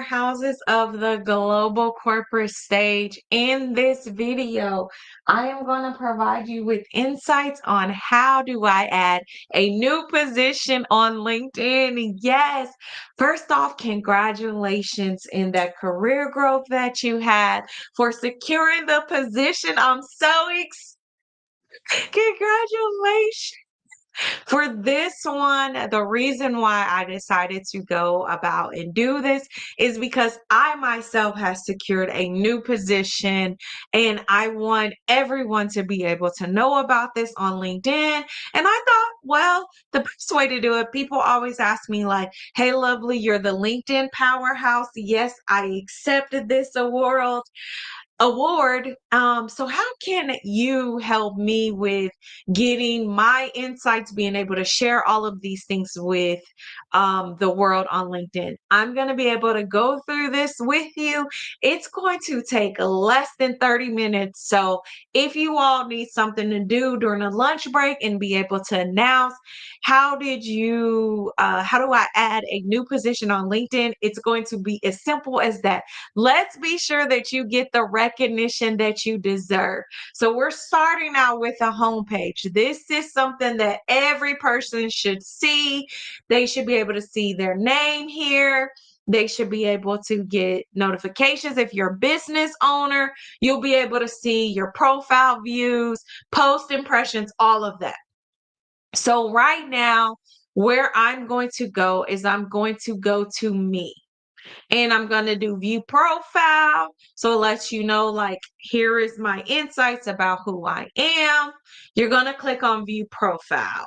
powerhouses of the global corporate stage. In this video, I am going to provide you with insights on how do I add a new position on LinkedIn. Yes, first off, congratulations in that career growth that you had for securing the position. I'm so excited. Congratulations. For this one, the reason why I decided to go about and do this is because I myself have secured a new position and I want everyone to be able to know about this on LinkedIn. And I thought, well, the best way to do it, people always ask me, like, hey, lovely, you're the LinkedIn powerhouse. Yes, I accepted this award. So how can you help me with getting my insights, being able to share all of these things with the world on LinkedIn? I'm going to be able to go through this with you. It's going to take less than 30 minutes. So if you all need something to do during a lunch break and be able to announce, how do I add a new position on LinkedIn? It's going to be as simple as that. Let's be sure that you get the recognition that you deserve. So we're starting out with a homepage. This is something that every person should see. They should be able to see their name here. They should be able to get notifications. If you're a business owner, you'll be able to see your profile views, post impressions, all of that. So right now, where I'm going to go is I'm going to go to me. And I'm going to do view profile. So it lets you know, like, here is my insights about who I am. You're going to click on view profile.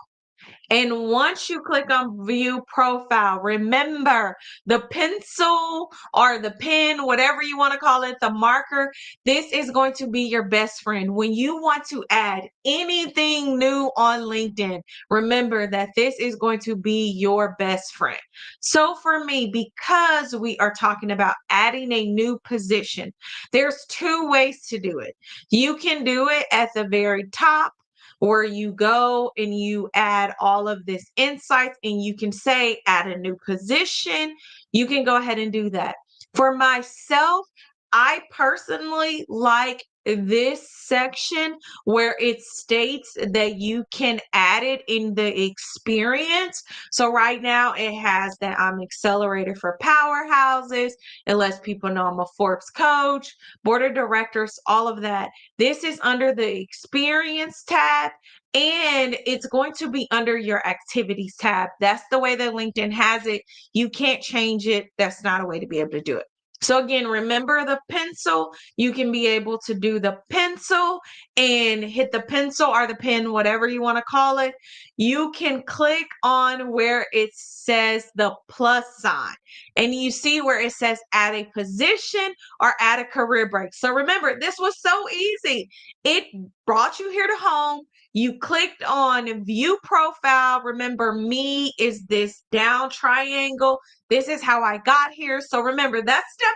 And once you click on view profile, remember the pencil or the pen, whatever you want to call it, the marker, this is going to be your best friend. When you want to add anything new on LinkedIn, remember that this is going to be your best friend. So for me, because we are talking about adding a new position, there's two ways to do it. You can do it at the very top, where you go and you add all of this insights and you can say add a new position. You can go ahead and do that. For myself, I personally like this section where it states that you can add it in the experience. So right now it has that I'm accelerator for powerhouses. It lets people know I'm a Forbes coach, board of directors, all of that. This is under the experience tab, and it's going to be under your activities tab. That's the way that LinkedIn has it. You can't change it. That's not a way to be able to do it. So again, remember the pencil. You can be able to do the pencil and hit the pencil or the pen, whatever you want to call it. You can click on where it says the plus sign, and you see where it says add a position or add a career break. So remember, this was so easy. It brought you here to home. You clicked on view profile. Remember, me is this down triangle. This is how I got here. So remember, that's step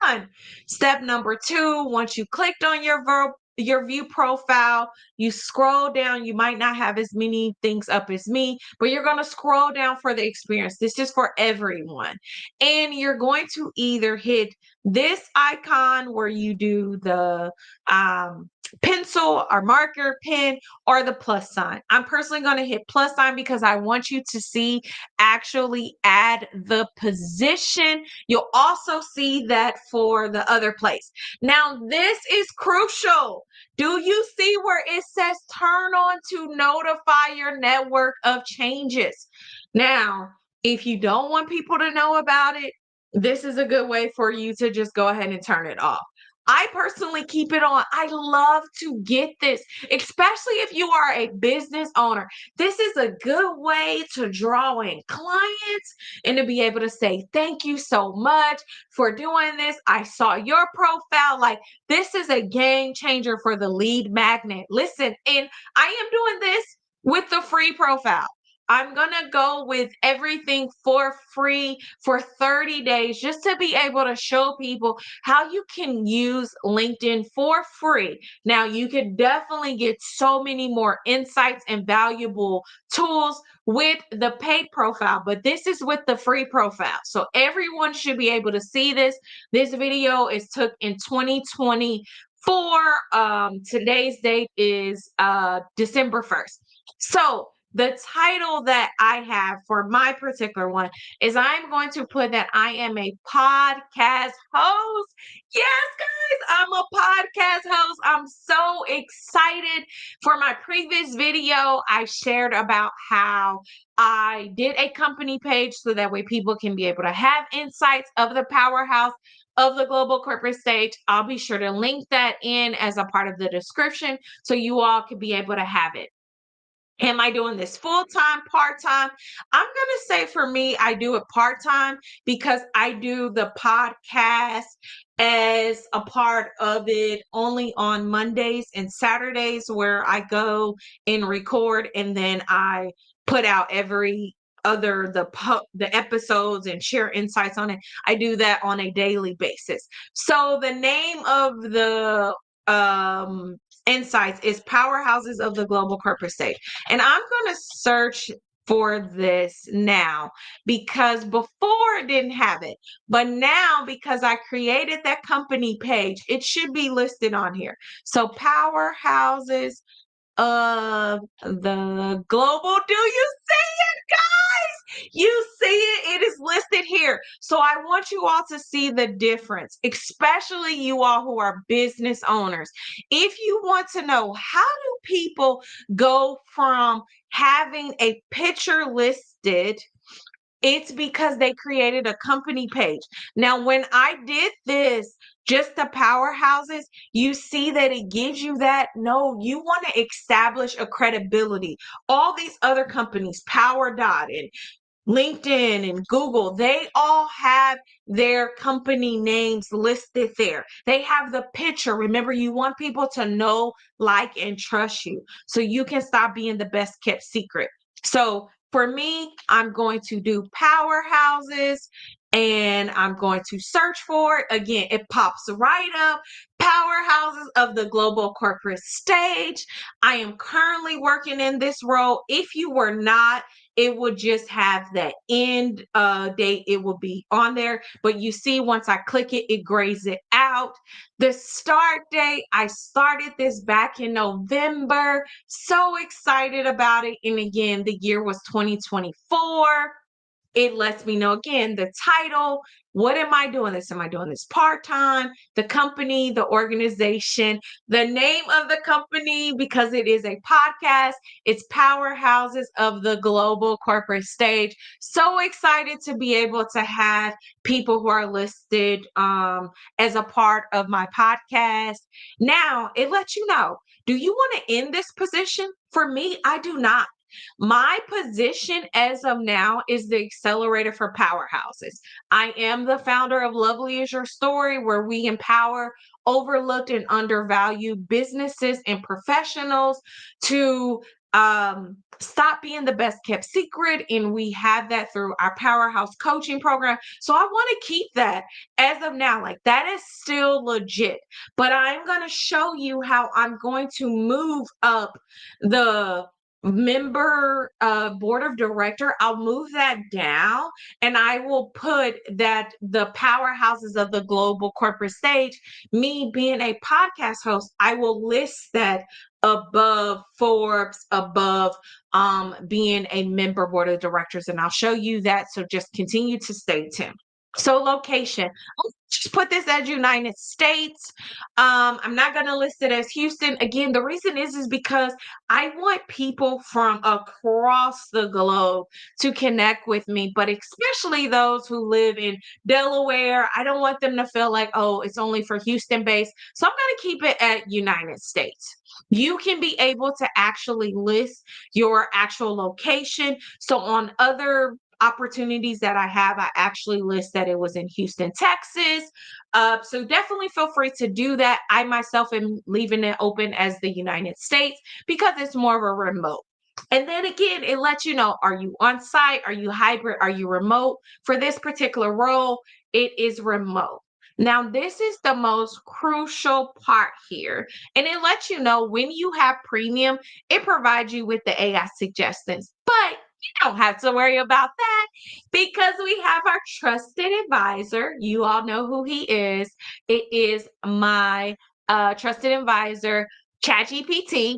number one. Step number two, once you clicked on your view profile, you scroll down. You might not have as many things up as me, but you're going to scroll down for the experience. This is for everyone. And you're going to either hit this icon where you do the pencil or marker, pen, or the plus sign. I'm personally going to hit plus sign because I want you to see actually add the position. You'll also see that for the other place. Now, this is crucial. Do you see where it says turn on to notify your network of changes? Now, if you don't want people to know about it, this is a good way for you to just go ahead and turn it off. I personally keep it on. I love to get this, especially if you are a business owner. This is a good way to draw in clients and to be able to say, thank you so much for doing this. I saw your profile. Like, this is a game changer for the lead magnet. Listen, and I am doing this with the free profile. I'm going to go with everything for free for 30 days just to be able to show people how you can use LinkedIn for free. Now, you could definitely get so many more insights and valuable tools with the paid profile, but this is with the free profile. So everyone should be able to see this. This video is took in 2024. Today's date is December 1st. So the title that I have for my particular one is I'm going to put that I am a podcast host. Yes, guys, I'm a podcast host. I'm so excited. For my previous video, I shared about how I did a company page so that way people can be able to have insights of the powerhouse of the global corporate stage. I'll be sure to link that in as a part of the description so you all can be able to have it. Am I doing this full time, part time? I'm going to say for me, I do it part time because I do the podcast as a part of it only on Mondays and Saturdays, where I go and record and then I put out every other the episodes and share insights on it. I do that on a daily basis. So the name of the insights is Powerhouses of the Global Corporate Stage. And I'm going to search for this now because before it didn't have it. But now, because I created that company page, it should be listed on here. So Powerhouses of the Global. Do you see it, guys? You see it? It is listed here. So I want you all to see the difference, especially you all who are business owners. If you want to know how do people go from having a picture listed, it's because they created a company page. Now, when I did this, just the powerhouses, you see that it gives you that. No, you want to establish a credibility. All these other companies, PowerDot and LinkedIn and Google, they all have their company names listed there. They have the picture. Remember, you want people to know, like, and trust you so you can stop being the best kept secret. So for me, I'm going to do powerhouses and I'm going to search for it. Again, it pops right up. Powerhouses of the global corporate stage. I am currently working in this role. If you were not, it would just have that end date. It will be on there. But you see, once I click it, it grays it out. The start date, I started this back in November. So excited about it. And again, the year was 2024. It lets me know again the title. What am I doing this? Am I doing this part-time? The company, the organization, the name of the company, because it is a podcast. It's Powerhouses of the Global Corporate Stage. So excited to be able to have people who are listed as a part of my podcast. Now, it lets you know, do you want to end this position? For me, I do not. My position as of now is the accelerator for powerhouses. I am the founder of Lovely is Your Story, where we empower overlooked and undervalued businesses and professionals to stop being the best kept secret. And we have that through our powerhouse coaching program. So I want to keep that as of now. Like, that is still legit. But I'm going to show you how I'm going to move up the member board of director. I'll move that down and I will put that the powerhouses of the global corporate stage, me being a podcast host, I will list that above Forbes, above being a member board of directors, and I'll show you that. So just continue to stay tuned. So location, I'll just put this as United States. I'm not going to list it as Houston. Again, the reason is because I want people from across the globe to connect with me, but especially those who live in Delaware. I don't want them to feel like, oh, it's only for Houston based. So I'm going to keep it at United States. You can be able to actually list your actual location. So on other opportunities that I have, I actually list that it was in Houston, Texas. So definitely feel free to do that. I myself am leaving it open as the United States because it's more of a remote. And then again, it lets you know, are you on site? Are you hybrid? Are you remote? For this particular role, it is remote. Now, this is the most crucial part here. And it lets you know when you have premium, it provides you with the AI suggestions. But you don't have to worry about that because we have our trusted advisor. You all know who he is. It is my trusted advisor, ChatGPT.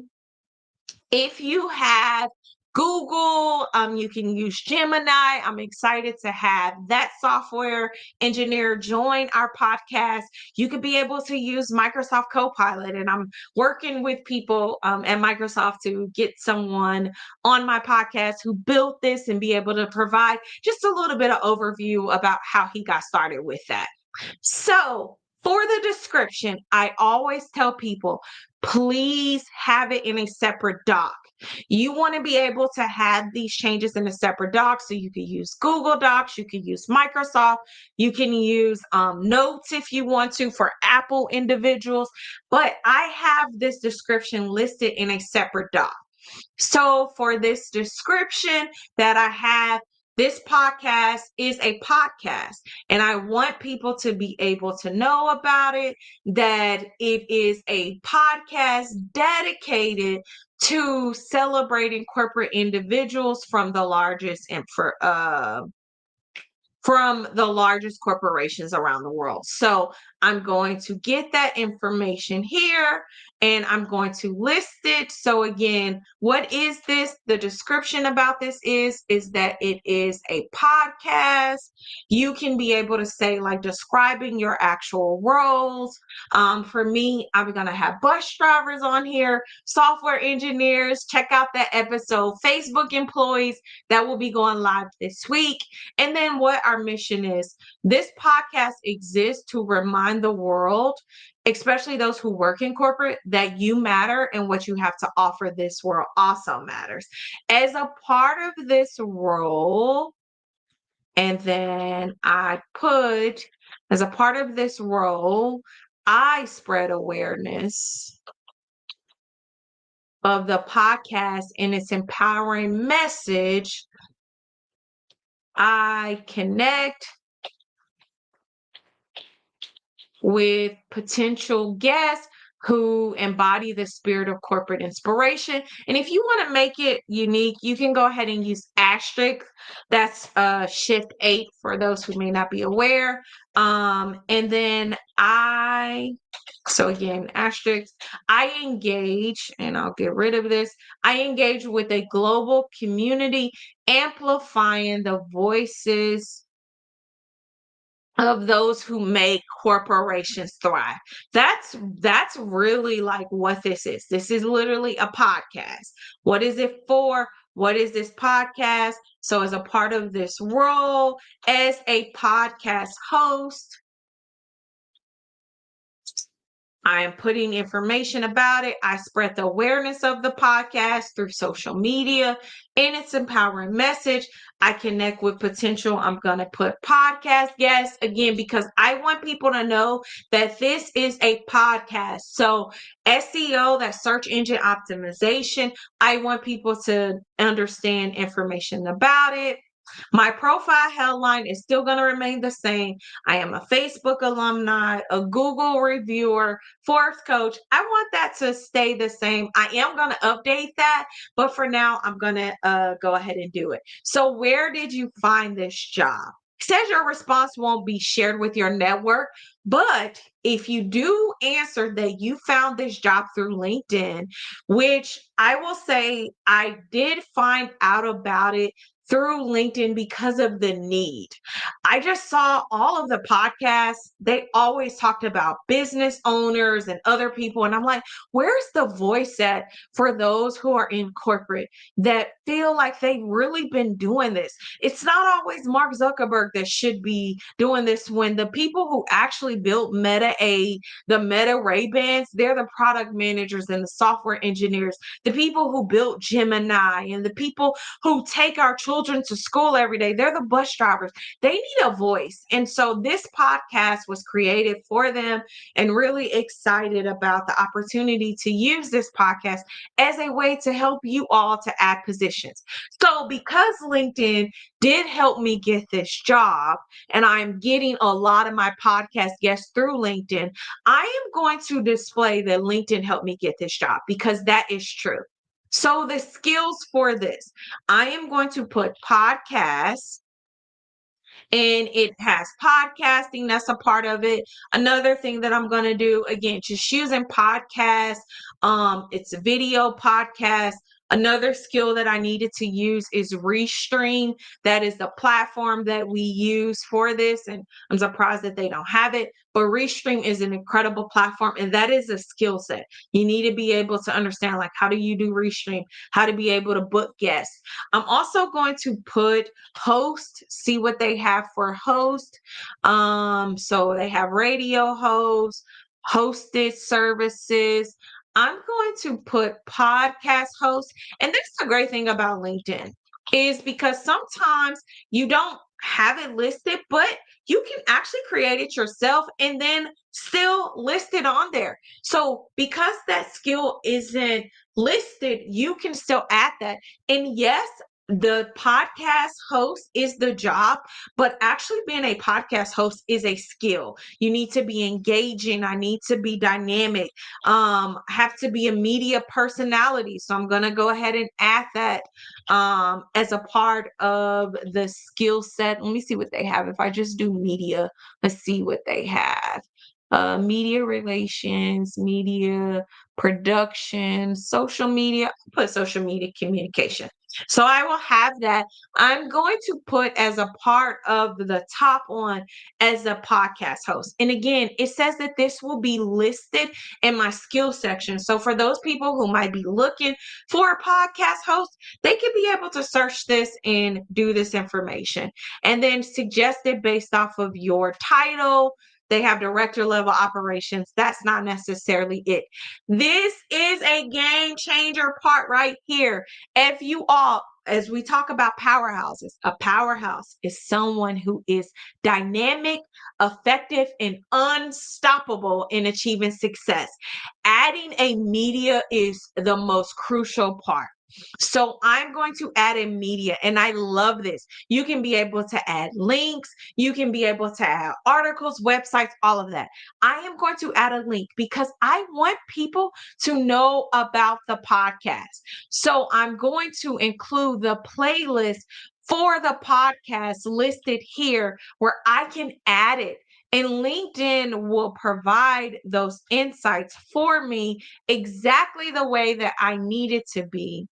If you have Google, you can use Gemini. I'm excited to have that software engineer join our podcast. You could be able to use Microsoft Copilot, and I'm working with people at Microsoft to get someone on my podcast who built this and be able to provide just a little bit of overview about how he got started with that. So, for the description, I always tell people, please have it in a separate doc. You want to be able to have these changes in a separate doc. So you can use Google Docs, you can use Microsoft, you can use Notes if you want to for Apple individuals. But I have this description listed in a separate doc. So for this description that I have, this podcast is a podcast, and I want people to be able to know about it, that it is a podcast dedicated to celebrating corporate individuals from the largest corporations around the world. So I'm going to get that information here and I'm going to list it. So again, what is this? The description about this is that it is a podcast. You can be able to say like describing your actual roles. For me, I'm going to have bus drivers on here, software engineers. Check out that episode, Facebook employees that will be going live this week. And then what our mission is. This podcast exists to remind the world, especially those who work in corporate, that you matter and what you have to offer this world also matters. As a part of this role, and then I put, as a part of this role, I spread awareness of the podcast and its empowering message. I connect with potential guests who embody the spirit of corporate inspiration. And if you want to make it unique, you can go ahead and use asterisk. That's shift 8 for those who may not be aware. And then so again, asterisk, I engage, and I'll get rid of this. I engage with a global community, amplifying the voices of those who make corporations thrive. That's really like what this is. This is literally a podcast. What is it for? What is this podcast? So as a part of this role as a podcast host, I am putting information about it. I spread the awareness of the podcast through social media and its empowering message. I connect with potential. I'm going to put podcast guests again, because I want people to know that this is a podcast. So SEO, that search engine optimization, I want people to understand information about it. My profile headline is still going to remain the same. I am a Facebook alumni, a Google reviewer, Forbes coach. I want that to stay the same. I am going to update that, but for now, I'm going to go ahead and do it. So where did you find this job? It says your response won't be shared with your network, but if you do answer that you found this job through LinkedIn, which I will say I did find out about it through LinkedIn because of the need. I just saw all of the podcasts. They always talked about business owners and other people. And I'm like, where's the voice at for those who are in corporate that feel like they've really been doing this? It's not always Mark Zuckerberg that should be doing this, when the people who actually built the Meta Ray-Bans, they're the product managers and the software engineers, the people who built Gemini, and the people who take our children children to school every day. They're the bus drivers. They need a voice. And so this podcast was created for them, and really excited about the opportunity to use this podcast as a way to help you all to add positions. So because LinkedIn did help me get this job, and I'm getting a lot of my podcast guests through LinkedIn, I am going to display that LinkedIn helped me get this job, because that is true. So the skills for this, I am going to put podcasts, and it has podcasting, that's a part of it. Another thing that I'm going to do, again, just using podcasts, it's a video podcast. Another skill that I needed to use is Restream. That is the platform that we use for this, and I'm surprised that they don't have it. But Restream is an incredible platform, and that is a skill set. You need to be able to understand, like, how do you do Restream, how to be able to book guests. I'm also going to put host, see what they have for host. So they have radio host, hosted services. I'm going to put podcast host. And this is the great thing about LinkedIn, is because sometimes you don't have it listed, but you can actually create it yourself and then still list it on there. So because that skill isn't listed, you can still add that. And yes, the podcast host is the job, but actually being a podcast host is a skill. You need to be engaging. I need to be dynamic. Have to be a media personality. So I'm going to go ahead and add that as a part of the skill set. Let me see what they have. If I just do media, let's see what they have. Media relations, media production, social media. Put social media communication. So I will have that. I'm going to put as a part of the top one as a podcast host. And again, it says that this will be listed in my skill section. So for those people who might be looking for a podcast host, they can be able to search this and do this information, and then suggest it based off of your title. They have director level operations. That's not necessarily it. This is a game changer part right here. If you all, as we talk about powerhouses, a powerhouse is someone who is dynamic, effective, and unstoppable in achieving success. Adding a media is the most crucial part. So I'm going to add in media, and I love this. You can be able to add links, you can be able to add articles, websites, all of that. I am going to add a link because I want people to know about the podcast. So I'm going to include the playlist for the podcast listed here where I can add it. And LinkedIn will provide those insights for me exactly the way that I need it to be.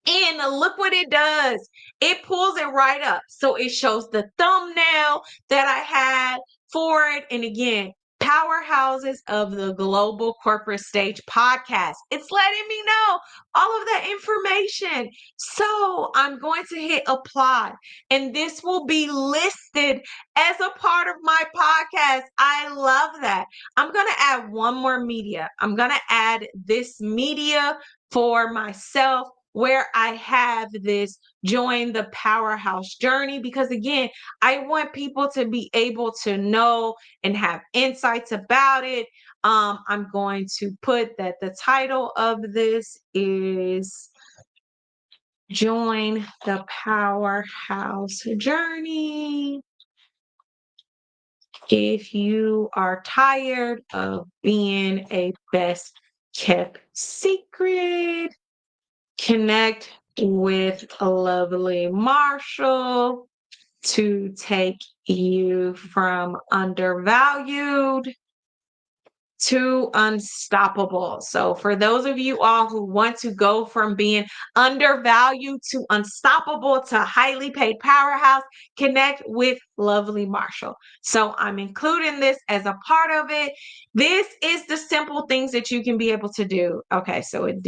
And look what it does. It pulls it right up. So it shows the thumbnail that I had for it. And again, powerhouses of the global corporate stage podcast. It's letting me know all of that information. So I'm going to hit apply, and this will be listed as a part of my podcast. I love that. I'm going to add one more media. I'm going to add this media for myself, where I have this join the powerhouse journey, because again, I want people to be able to know and have insights about it. I'm going to put that the title of this is Join the Powerhouse Journey. If you are tired of being a best kept secret, connect with a lovely Marshall to take you from undervalued to unstoppable. So for those of you all who want to go from being undervalued to unstoppable to highly paid powerhouse, connect with lovely Marshall. So I'm including this as a part of it. This is the simple things that you can be able to do. Okay, so it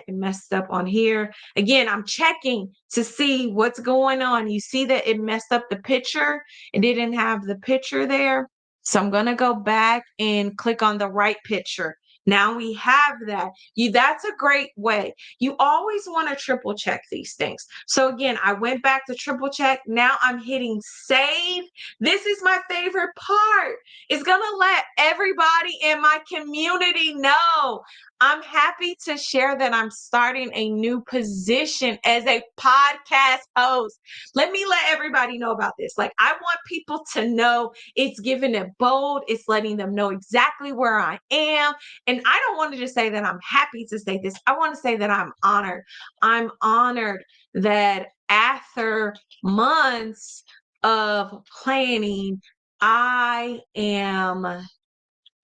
messed up on here. Again, I'm checking to see what's going on. You see that it messed up the picture. It didn't have the picture there. So I'm going to go back and click on the right picture. Now we have that. That's a great way. You always want to triple check these things. So again, I went back to triple check. Now I'm hitting save. This is my favorite part. It's going to let everybody in my community know. I'm happy to share that I'm starting a new position as a podcast host. Let me let everybody know about this. Like, I want people to know it's giving it bold. It's letting them know exactly where I am. And I don't want to just say that I'm happy to say this. I want to say that I'm honored. I'm honored that after months of planning, I am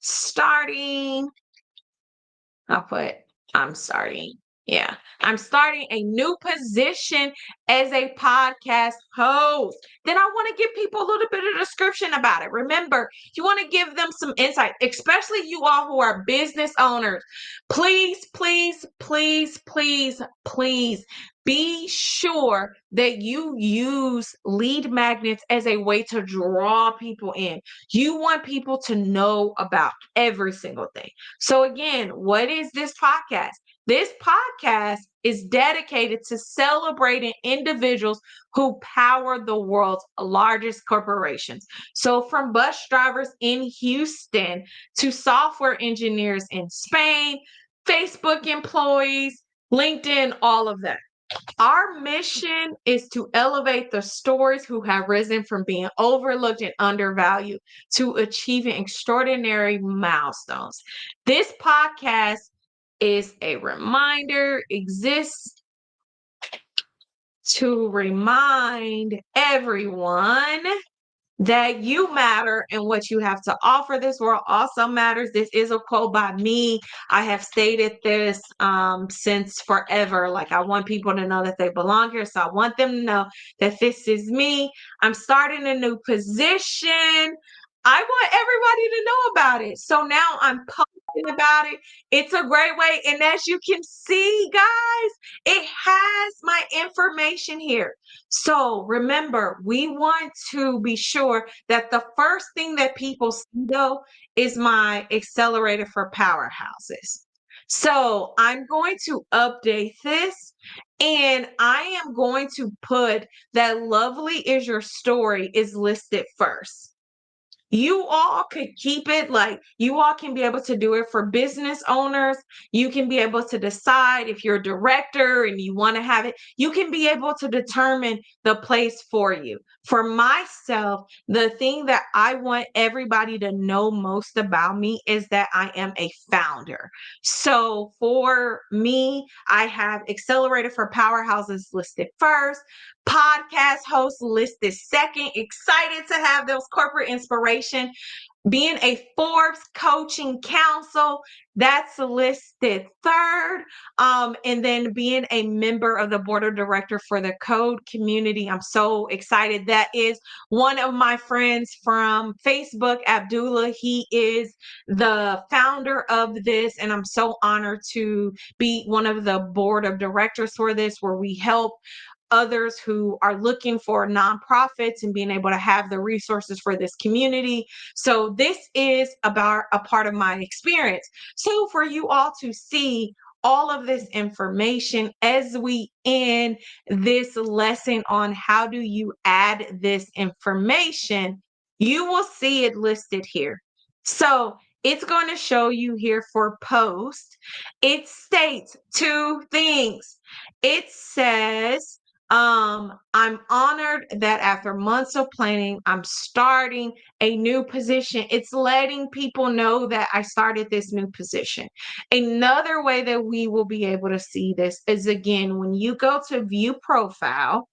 starting I'll put I'm starting. Yeah. I'm starting a new position as a podcast host. Then I want to give people a little bit of description about it. Remember, you want to give them some insight, especially you all who are business owners. Please, please, please, please, please be sure that you use lead magnets as a way to draw people in. You want people to know about every single thing. So again, what is this podcast? This podcast is dedicated to celebrating individuals who power the world's largest corporations. So from bus drivers in Houston to software engineers in Spain, Facebook employees, LinkedIn, all of that. Our mission is to elevate the stories who have risen from being overlooked and undervalued to achieving extraordinary milestones. This podcast is a reminder, exists to remind everyone that you matter and what you have to offer this world also matters. This is a quote by me. I have stated this since forever. Like, I want people to know that they belong here. So I want them to know that this is me. I'm starting a new position. I want everybody to know about it. So now I'm posting about it. It's a great way. And as you can see, guys, it has my information here. So remember, we want to be sure that the first thing that people see, though, is my accelerator for powerhouses. So I'm going to update this, and I am going to put that lovely is your story is listed first. You all could keep it, like, you all can be able to do it for business owners. You can be able to decide if you're a director and you want to have it. You can be able to determine the place for you. For myself, the thing that I want everybody to know most about me is that I am a founder. So for me, I have Accelerator for Powerhouses listed first, podcast host listed second. Excited to have those corporate inspiration. Being a Forbes coaching council, that's listed third. And then being a member of the board of director for the code community. I'm so excited. That is one of my friends from Facebook, Abdullah. He is the founder of this. And I'm so honored to be one of the board of directors for this, where we help others who are looking for nonprofits and being able to have the resources for this community. So this is about a part of my experience. So for you all to see all of this information as we end this lesson on how do you add this information, you will see it listed here. So it's going to show you here for post. It states two things. It says, I'm honored that after months of planning, I'm starting a new position. It's letting people know that I started this new position. Another way that we will be able to see this is, again, when you go to view profile,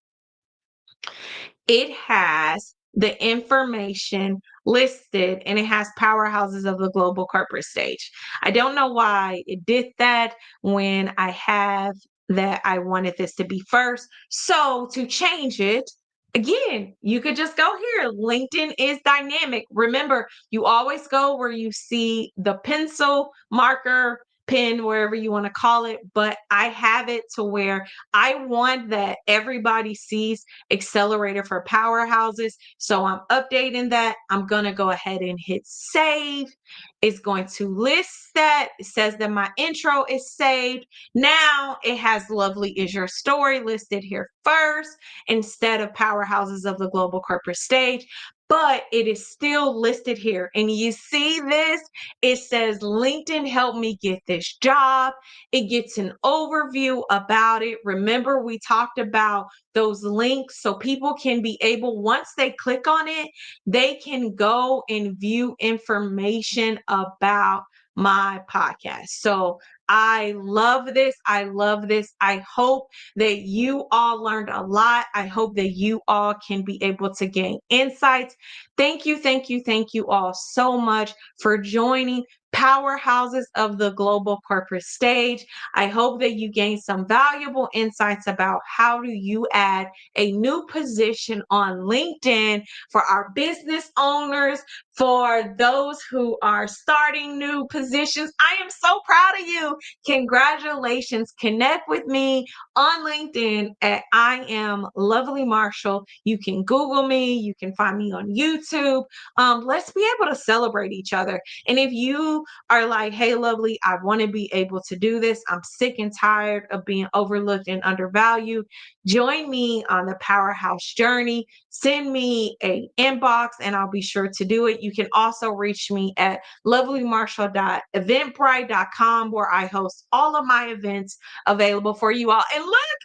it has the information listed and it has powerhouses of the global corporate stage. I don't know why it did that when I have that I wanted this to be first. So to change it, again, you could just go here. LinkedIn is dynamic. Remember, you always go where you see the pencil marker pin, wherever you want to call it, but I have it to where I want that everybody sees accelerator for powerhouses. So I'm updating that. I'm going to go ahead and hit save. It's going to list that. It says that my intro is saved. Now it has lovely is your story listed here first instead of powerhouses of the global corporate stage, but it is still listed here. And you see this, it says LinkedIn helped me get this job. It gets an overview about it. Remember, we talked about those links so people can be able, once they click on it, they can go and view information about my podcast. So I love this. I love this. I hope that you all learned a lot. I hope that you all can be able to gain insights. Thank you, thank you, thank you all so much for joining Powerhouses of the Global Corporate Stage. I hope that you gain some valuable insights about how do you add a new position on LinkedIn for our business owners, for those who are starting new positions. I am so proud of you. Congratulations. Connect with me on LinkedIn at I am Lovely Marshall. You can Google me. You can find me on YouTube. Let's be able to celebrate each other. And if you are like, hey, Lovely, I want to be able to do this. I'm sick and tired of being overlooked and undervalued. Join me on the Powerhouse journey. Send me a inbox and I'll be sure to do it. You can also reach me at lovelymarshall.eventbrite.com, where I host all of my events available for you all. And look,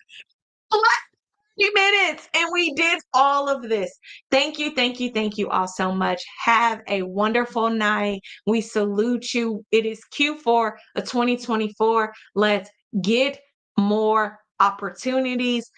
30 minutes and we did all of this. Thank you, thank you, thank you all so much. Have a wonderful night. We salute you. It is Q4 of 2024. Let's get more opportunities.